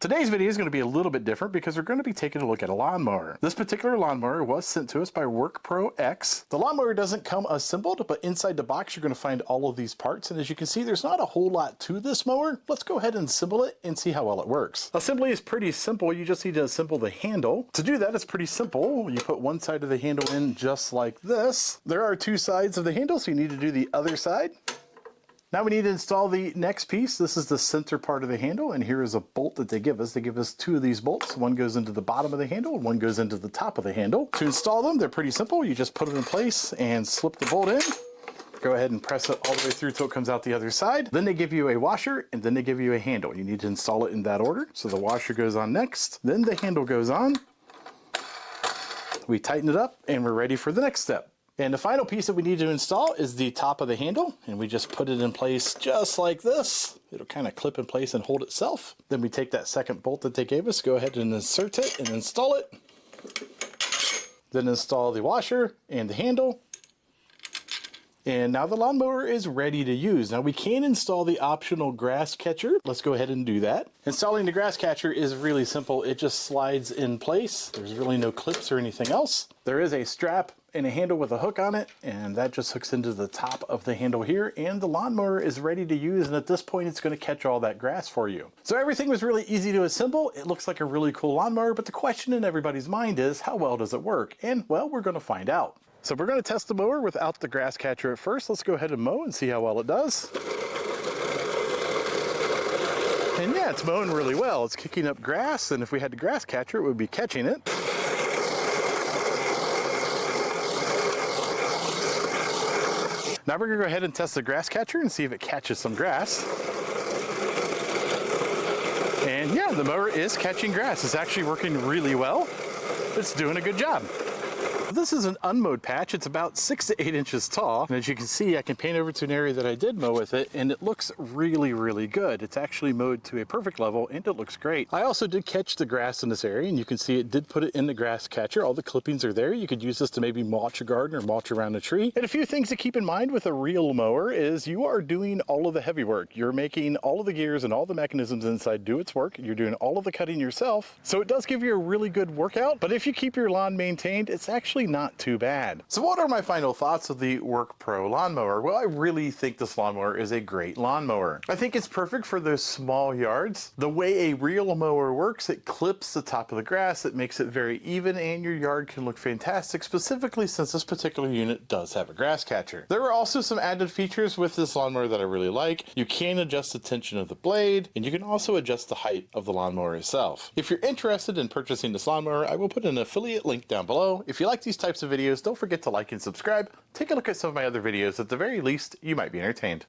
Today's video is going to be a little bit different because we're going to be taking a look at a lawnmower. This particular lawnmower was sent to us by WORKPRO. The lawnmower doesn't come assembled, but inside the box you're going to find all of these parts. And as you can see, there's not a whole lot to this mower. Let's go ahead and assemble it and see how well it works. Assembly is pretty simple. You just need to assemble the handle. To do that, it's pretty simple. You put one side of the handle in just like this. There are two sides of the handle, so you need to do the other side. Now we need to install the next piece. This is the center part of the handle, and here is a bolt that they give us. They give us two of these bolts. One goes into the bottom of the handle, and one goes into the top of the handle. To install them, they're pretty simple. You just put it in place and slip the bolt in. Go ahead and press it all the way through till it comes out the other side. Then they give you a washer, and then they give you a handle. You need to install it in that order. So the washer goes on next, then the handle goes on. We tighten it up, and we're ready for the next step. And the final piece that we need to install is the top of the handle, and we just put it in place just like this. It'll kind of clip in place and hold itself. Then we take that second bolt that they gave us, go ahead and insert it and install it. Then install the washer and the handle. And now the lawnmower is ready to use. Now we can install the optional grass catcher. Let's go ahead and do that. Installing the grass catcher is really simple. It just slides in place. There's really no clips or anything else. There is a strap and a handle with a hook on it, and that just hooks into the top of the handle here, and the lawnmower is ready to use, and at this point it's going to catch all that grass for you. So everything was really easy to assemble. It looks like a really cool lawnmower, but the question in everybody's mind is, how well does it work? And well, we're going to find out. So we're going to test the mower without the grass catcher at first. Let's go ahead and mow and see how well it does. And yeah, it's mowing really well. It's kicking up grass, and if we had the grass catcher, it would be catching it. Now we're gonna go ahead and test the grass catcher and see if it catches some grass. And yeah, the mower is catching grass. It's actually working really well. It's doing a good job. This is an unmowed patch. It's about 6 to 8 inches tall. And as you can see, I can paint over to an area that I did mow with it, and it looks really, really good. It's actually mowed to a perfect level, and it looks great. I also did catch the grass in this area, and you can see it did put it in the grass catcher. All the clippings are there. You could use this to maybe mulch a garden or mulch around a tree. And a few things to keep in mind with a reel mower is you are doing all of the heavy work. You're making all of the gears and all the mechanisms inside do its work. You're doing all of the cutting yourself. So it does give you a really good workout, but if you keep your lawn maintained, it's actually not too bad. So what are my final thoughts of the WORKPRO lawnmower? Well, I really think this lawnmower is a great lawnmower. I think it's perfect for those small yards. The way a reel mower works, it clips the top of the grass, it makes it very even, and your yard can look fantastic, specifically since this particular unit does have a grass catcher. There are also some added features with this lawnmower that I really like. You can adjust the tension of the blade, and you can also adjust the height of the lawnmower itself. If you're interested in purchasing this lawnmower, I will put an affiliate link down below. If you like these types of videos, don't forget to like and subscribe. Take a look at some of my other videos. At the very least, you might be entertained.